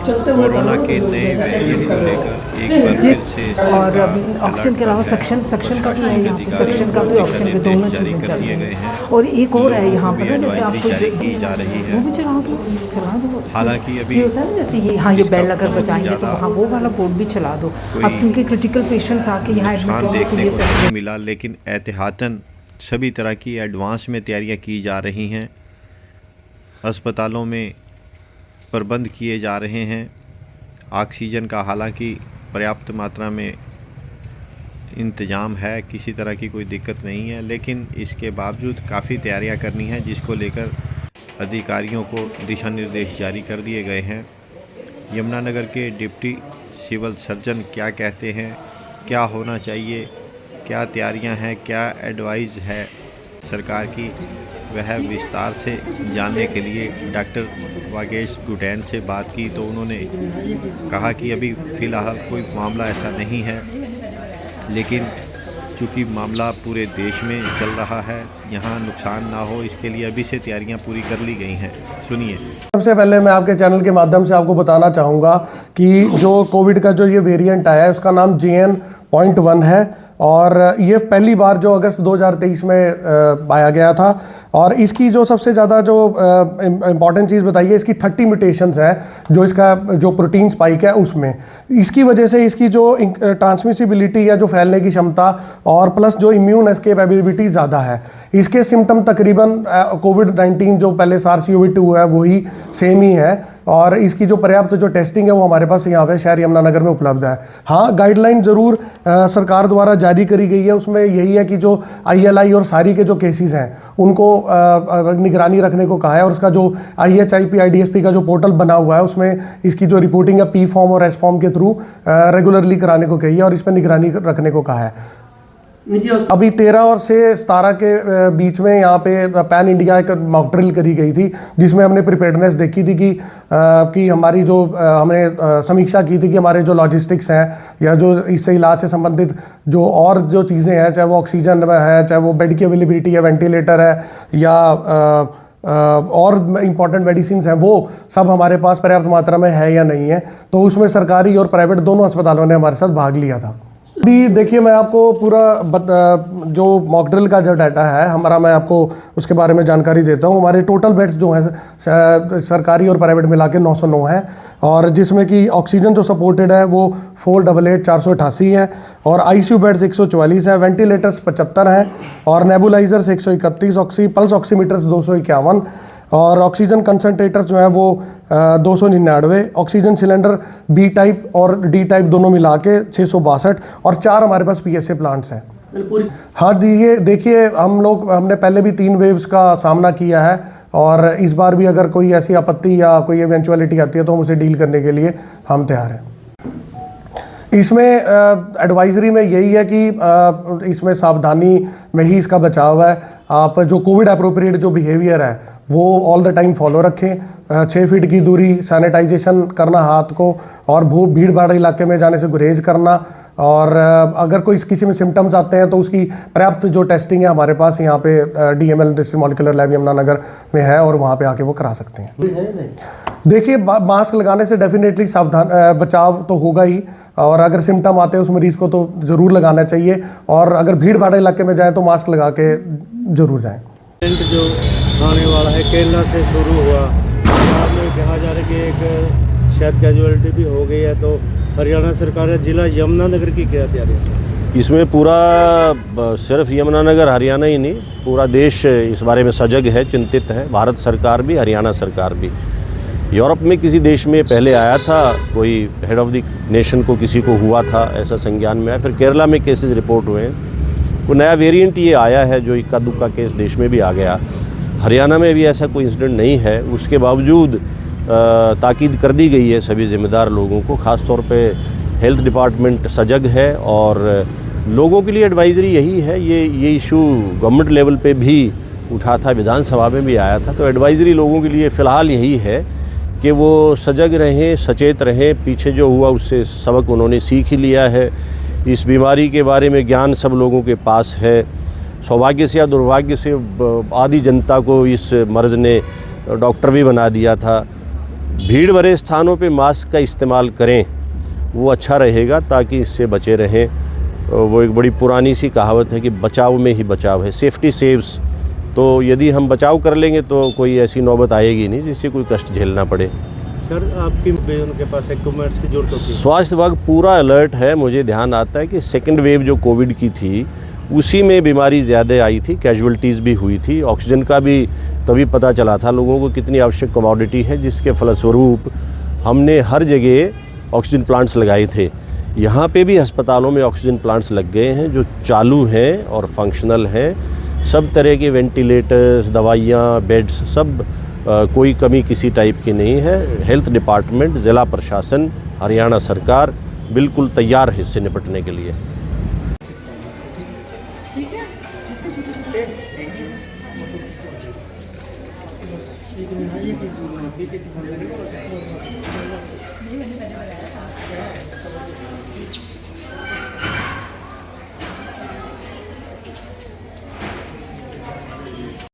Corona के नए variant को लेकर एक बार फिर से और ऑक्सीजन के अलावा सक्शन का भी है यहाँ पे, सक्शन का भी ऑक्सीजन के दोनों चीज़ें चल रही हैं। और एक और है यहाँ पर, जैसे आपको की जा रही है। वो भी चला दो हालांकि अभी ये होता है ना, जैसे ये हाँ, ये बेल अगर बजाएंगे तो वहाँ वो वाला बोर्ड भी चला दो अब, क्योंकि क्रिटिकल पेशेंट्स आके यहाँ एडमिट होंगे तो देखने को ये नहीं मिला, लेकिन एहतियातन सभी तरह की एडवांस में तैयारियां की जा रही हैं। अस्पतालों में प्रबंध किए जा रहे हैं। ऑक्सीजन का हालांकि पर्याप्त मात्रा में इंतज़ाम है, किसी तरह की कोई दिक्कत नहीं है, लेकिन इसके बावजूद काफ़ी तैयारियां करनी हैं, जिसको लेकर अधिकारियों को दिशा निर्देश जारी कर दिए गए हैं। यमुनानगर के डिप्टी सिविल सर्जन क्या कहते हैं, क्या होना चाहिए, क्या तैयारियां हैं, क्या एडवाइस है सरकार की, वह विस्तार से जानने के लिए डॉक्टर वागेश गुटैन से बात की तो उन्होंने कहा कि अभी फ़िलहाल कोई मामला ऐसा नहीं है, लेकिन चूँकि मामला पूरे देश में चल रहा है, यहाँ नुकसान ना हो इसके लिए अभी से तैयारियां पूरी कर ली गई हैं। सुनिए। सबसे पहले मैं आपके चैनल के माध्यम से आपको बताना चाहूँगा कि जो कोविड का जो ये वेरिएंट आया है उसका नाम JN.1 है और ये पहली बार जो अगस्त 2023 में पाया गया था। और इसकी जो सबसे ज़्यादा जो इम्पॉर्टेंट चीज़ बताई है, इसकी 30 म्यूटेशंस है जो इसका जो प्रोटीन स्पाइक है उसमें, इसकी वजह से इसकी जो ट्रांसमिसिबिलिटी या जो फैलने की क्षमता और प्लस जो इम्यून एस्केप एबिलिटी ज़्यादा है। इसके सिम्टम तकरीबन कोविड-19 जो पहले SARS-CoV-2 है वही सेम ही है और इसकी जो पर्याप्त जो टेस्टिंग है वो हमारे पास यहाँ पे शहर यमुनानगर में उपलब्ध है। हाँ, गाइडलाइन ज़रूर सरकार द्वारा जारी करी गई है, उसमें यही है कि जो ILI और सारी के जो केसेस हैं उनको निगरानी रखने को कहा है और उसका जो IHIP IDSP का जो पोर्टल बना हुआ है उसमें इसकी जो रिपोर्टिंग है P फॉर्म और S फॉर्म के थ्रू रेगुलरली कराने को कही है और इस पर निगरानी रखने को कहा है। अभी 13 और से 17 के बीच में यहाँ पे पैन इंडिया एक मॉक ड्रिल करी गई थी जिसमें हमने प्रिपेयर्डनेस देखी थी कि हमारी जो हमने समीक्षा की थी कि हमारे जो लॉजिस्टिक्स हैं या जो इससे इलाज से संबंधित जो और जो चीज़ें हैं, चाहे वो ऑक्सीजन है, चाहे वो बेड की अवेलेबिलिटी है, वेंटिलेटर है या और इम्पॉर्टेंट मेडिसिन हैं, वो सब हमारे पास पर्याप्त मात्रा में है या नहीं है। तो उसमें सरकारी और प्राइवेट दोनों अस्पतालों ने हमारे साथ भाग लिया था। अभी देखिए, मैं आपको पूरा जो मॉक ड्रिल का जो डाटा है हमारा, मैं आपको उसके बारे में जानकारी देता हूँ। हमारे टोटल बेड्स जो हैं सरकारी और प्राइवेट मिला के 909 है और जिसमें कि ऑक्सीजन जो सपोर्टेड है वो 488 है और ICU बेड्स 144 है, वेंटिलेटर्स 75 हैं और नेबुलाइजर्स 131, पल्स ऑक्सीमीटर्स 251 और ऑक्सीजन कंसनट्रेटर्स जो है वो 299, ऑक्सीजन सिलेंडर B टाइप और D टाइप दोनों मिला के 662 और 4 हमारे पास PSA प्लांट्स हैं। हाँ जी, ये देखिए हमने पहले भी 3 वेव्स का सामना किया है और इस बार भी अगर कोई ऐसी आपत्ति या कोई इवेंचुअलिटी आती है तो हम उसे डील करने के लिए हम तैयार हैं। इसमें एडवाइजरी में यही है कि इसमें सावधानी में ही इसका बचाव है। आप जो कोविड अप्रोप्रिएट जो बिहेवियर है वो ऑल द टाइम फॉलो रखें। 6 फीट की दूरी, सैनिटाइजेशन करना हाथ को और भीड़ भाड़ इलाके में जाने से गुरेज करना और अगर कोई किसी में सिम्टम्स आते हैं तो उसकी पर्याप्त जो टेस्टिंग है हमारे पास यहाँ पे DML district molecular lab Yamunanagar में है और वहाँ पे आके वो करा सकते हैं। देखिए, मास्क लगाने से डेफिनेटली सावधान बचाव तो होगा ही और अगर सिम्टम आते हैं उस मरीज़ को तो ज़रूर लगाना चाहिए और अगर भीड़ भाड़ इलाके में जाएँ तो मास्क लगा के ज़रूर जाएँ। जो आने वाला है केरला से शुरू हुआ, पंजाब में कहा जा रहा है कि एक शायद कैजुअलिटी भी हो गई है, तो हरियाणा सरकार है जिला यमुनानगर की क्या तैयारी है? इसमें पूरा सिर्फ यमुनानगर हरियाणा ही नहीं, पूरा देश इस बारे में सजग है, चिंतित है। भारत सरकार भी, हरियाणा सरकार भी। यूरोप में किसी देश में पहले आया था, कोई हेड ऑफ द नेशन को किसी को हुआ था, ऐसा संज्ञान में आया, फिर केरला में केसेस रिपोर्ट हुए हैं। वो नया वेरिएंट ये आया है जो इक्का दुक्का केस देश में भी आ गया। हरियाणा में भी ऐसा कोई इंसिडेंट नहीं है, उसके बावजूद ताकीद कर दी गई है सभी ज़िम्मेदार लोगों को। ख़ास तौर पे हेल्थ डिपार्टमेंट सजग है और लोगों के लिए एडवाइजरी यही है। ये इशू गवर्नमेंट लेवल पे भी उठा था, विधानसभा में भी आया था, तो एडवाइजरी लोगों के लिए फ़िलहाल यही है कि वो सजग रहें, सचेत रहें। पीछे जो हुआ उससे सबक उन्होंने सीख ही लिया है। इस बीमारी के बारे में ज्ञान सब लोगों के पास है। सौभाग्य से या दुर्भाग्य से आधी जनता को इस मर्ज़ ने डॉक्टर भी बना दिया था। भीड़ भरे स्थानों पे मास्क का इस्तेमाल करें, वो अच्छा रहेगा ताकि इससे बचे रहें। वो एक बड़ी पुरानी सी कहावत है कि बचाव में ही बचाव है, सेफ्टी सेव्स। तो यदि हम बचाव कर लेंगे तो कोई ऐसी नौबत आएगी नहीं जिससे कोई कष्ट झेलना पड़े। सर आपकी उनके पास इक्विपमेंट्स की जरूरत होती है? स्वास्थ्य विभाग पूरा अलर्ट है। मुझे ध्यान आता है कि सेकेंड वेव जो कोविड की थी उसी में बीमारी ज़्यादा आई थी, कैजुअल्टीज़ भी हुई थी। ऑक्सीजन का भी तभी पता चला था लोगों को कितनी आवश्यक कमोडिटी है, जिसके फलस्वरूप हमने हर जगह ऑक्सीजन प्लांट्स लगाए थे। यहाँ पे भी अस्पतालों में ऑक्सीजन प्लांट्स लग गए हैं जो चालू हैं और फंक्शनल हैं। सब तरह के वेंटिलेटर्स, दवाइयाँ, बेड्स, सब कोई कमी किसी टाइप की नहीं है। हेल्थ डिपार्टमेंट, ज़िला प्रशासन, हरियाणा सरकार बिल्कुल तैयार है इससे निपटने के लिए। ठीक है।